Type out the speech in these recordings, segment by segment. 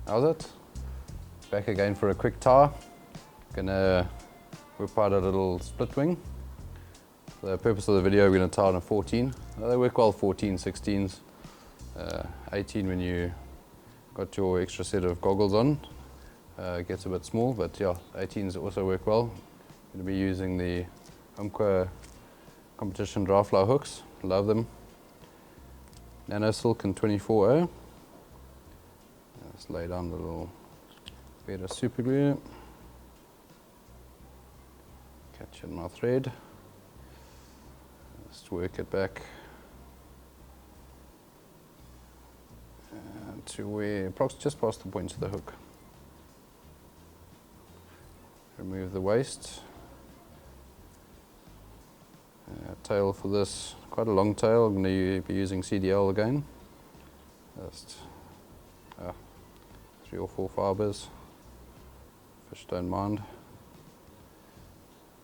How's it? Back again for a quick tie. Gonna whip out a little split wing. The purpose of the video, we're gonna tie on a 14. They work well 14, 16s, 18 when you got your extra set of goggles on. It gets a bit small, but yeah, 18s also work well. Gonna be using the Umpqua Competition Dry Fly hooks. Love them. Nano silk in 24O. Let's lay down the little bit of super glue. Catch it in our thread. Just work it back to where, just past the point of the hook. Remove the waist. Tail for this, quite a long tail. I'm going to be using CDL again. Just 3 or 4 fibers. Fish don't mind.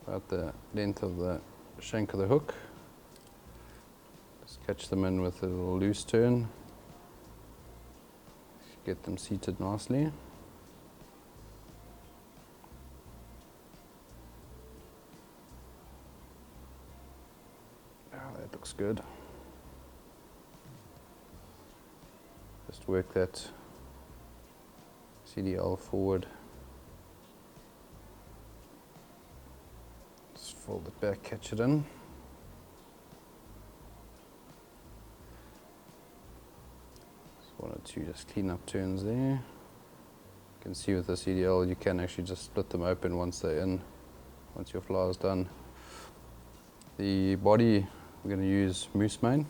About the length of the shank of the hook. Just catch them in with a little loose turn. Get them seated nicely. That looks good. Just work that CDL forward. Just fold it back, catch it in. Just 1 or 2 just clean up turns there. You can see with the CDL you can actually just split them open once they're in, once your fly is done. The body, we're going to use moose mane.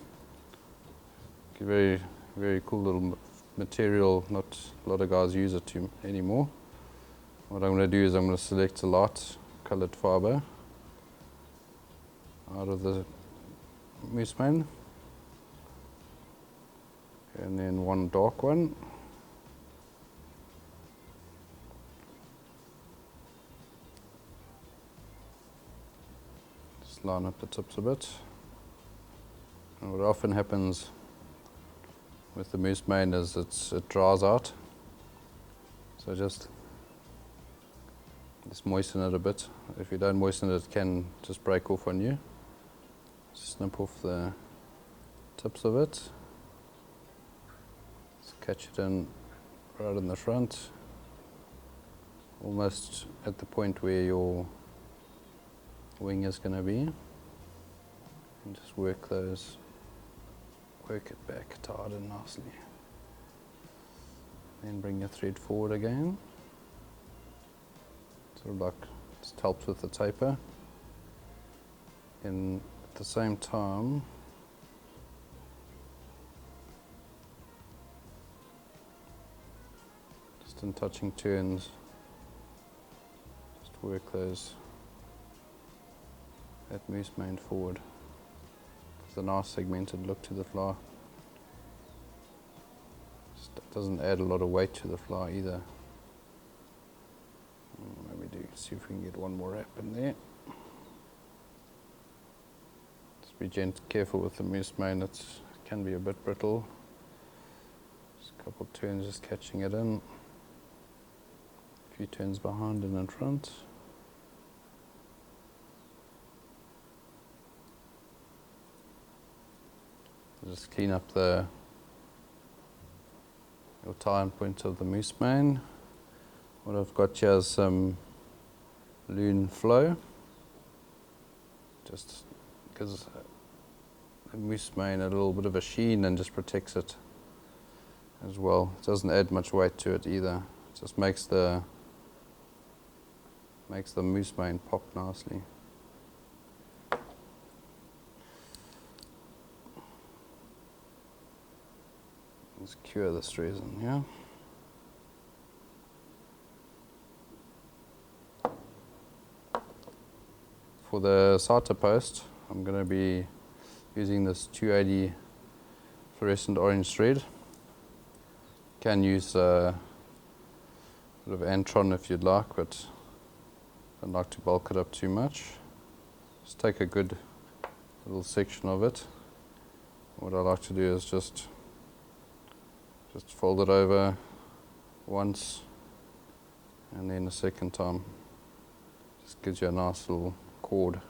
Very, very cool little material. Not a lot of guys use it anymore. What I'm going to do is I'm going to select a light coloured fibre out of the moose mane, and then 1 dark one. Just line up the tips a bit. And what often happens with the moose mane is it dries out. So just moisten it a bit. If you don't moisten it, it can just break off on you. Snip off the tips of it. Just catch it in right in the front, almost at the point where your wing is going to be. And just work it back, tie it in nicely. Then bring your thread forward again. Sort of like, just helps with the taper. And at the same time, just in touching turns, just work that moose mane forward. It's a nice segmented look to the fly. Just doesn't add a lot of weight to the fly either. Maybe see if we can get 1 more wrap in there. Just be careful with the moose mane, it can be a bit brittle. Just a couple of turns, just catching it in. A few turns behind and in front. Just clean up your tie-in point of the moose mane. What I've got here is some Loon flow. Just gives the moose mane a little bit of a sheen and just protects it as well. It doesn't add much weight to it either. It just makes the moose mane pop nicely. Let's cure this resin here. For the sighter post, I'm going to be using this 280 fluorescent orange thread. You can use a bit of Antron if you'd like, but I don't like to bulk it up too much. Just take a good little section of it. What I like to do is just fold it over, once and then a second time. Just gives you a nice little cord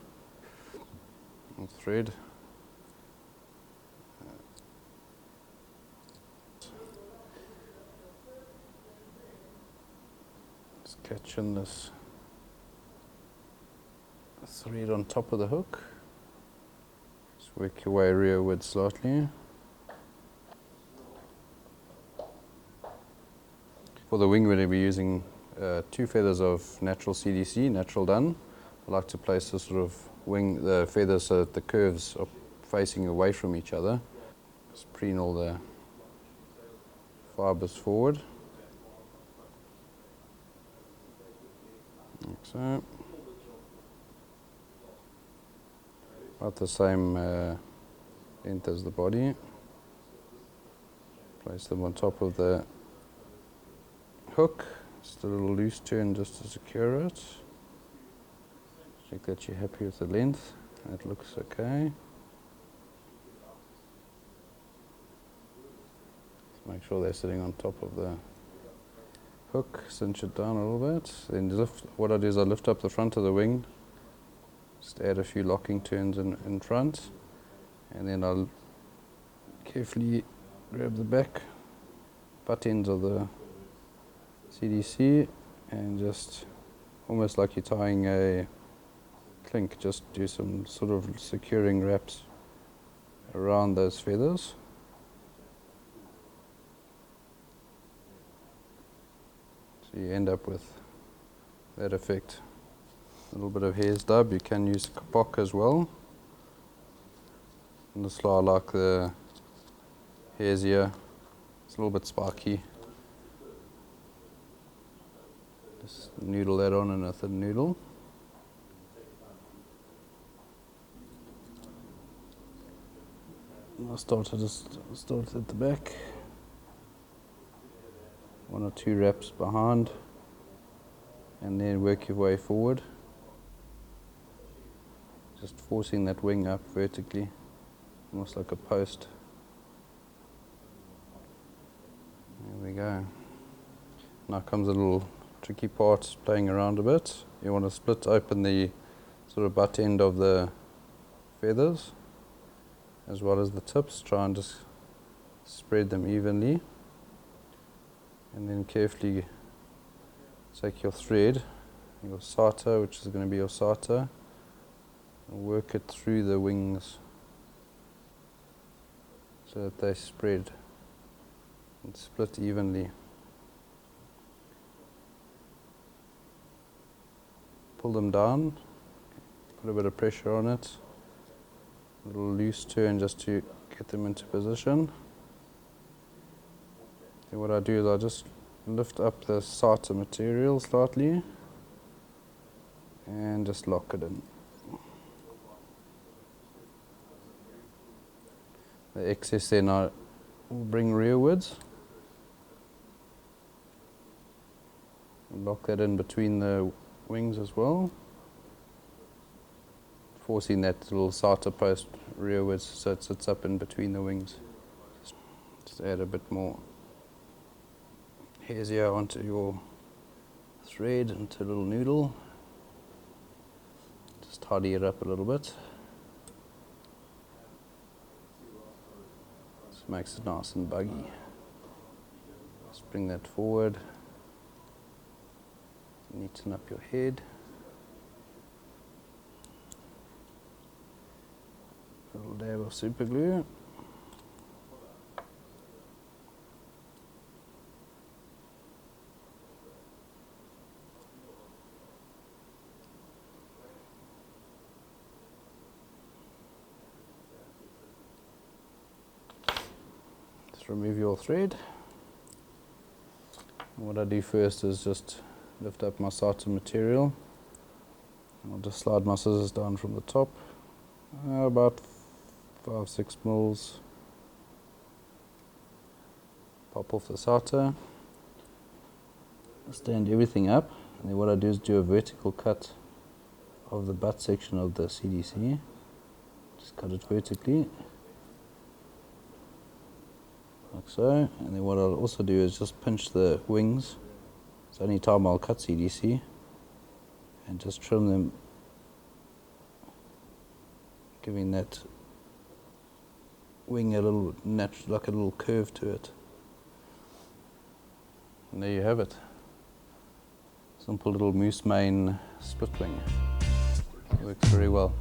and thread. Just catching this thread on top of the hook. Just work your way rearward slightly. For the wing, we're going to be using 2 feathers of natural CDC, natural done. I like to place the sort of wing, the feathers so that the curves are facing away from each other. Just preen all the fibers forward, like so. About the same length as the body. Place them on top of the hook. Just a little loose turn just to secure it. Check that you're happy with the length. That looks okay. Just make sure they're sitting on top of the hook. Cinch it down a little bit. Then what I do is I lift up the front of the wing. Just add a few locking turns in front. And then I'll carefully grab the back butt ends of the CDC and just almost like you're tying a clink, just do some sort of securing wraps around those feathers. So you end up with that effect. A little bit of hare's dub, you can use Coq as well. And this fly, I like the hare's ear, it's a little bit spiky. Just noodle that on in a thin noodle. I'll start at the back. 1 or 2 wraps behind, and then work your way forward. Just forcing that wing up vertically, almost like a post. There we go. Now comes a little tricky part, playing around a bit. You want to split open the sort of butt end of the feathers as well as the tips. Try and just spread them evenly, and then carefully take your thread, your sarta, which is going to be your sarta, and work it through the wings so that they spread and split evenly. Pull them down, put a bit of pressure on it, a little loose turn just to get them into position. Then what I do is I just lift up the sarta material slightly and just lock it in. The excess then I will bring rearwards. Lock that in between the wings as well, forcing that little sarta post rearwards so it sits up in between the wings. Just add a bit more hare's ear onto your thread, into a little noodle. Just tidy it up a little bit. Just makes it nice and buggy. Just bring that forward. Neaten up your head. A little dab of super glue. Just remove your thread. What I do first is just lift up my sarta material. I'll just slide my scissors down from the top, about 5-6 mils. Pop off the sarta, stand everything up, and then what I do is do a vertical cut of the butt section of the CDC. Just cut it vertically. I like so. And then what I'll also do is just pinch the wings. It's the only time I'll cut CDC, and just trim them, giving that wing a little like a little curve to it. And there you have it. Simple little moose mane split wing. Works very well.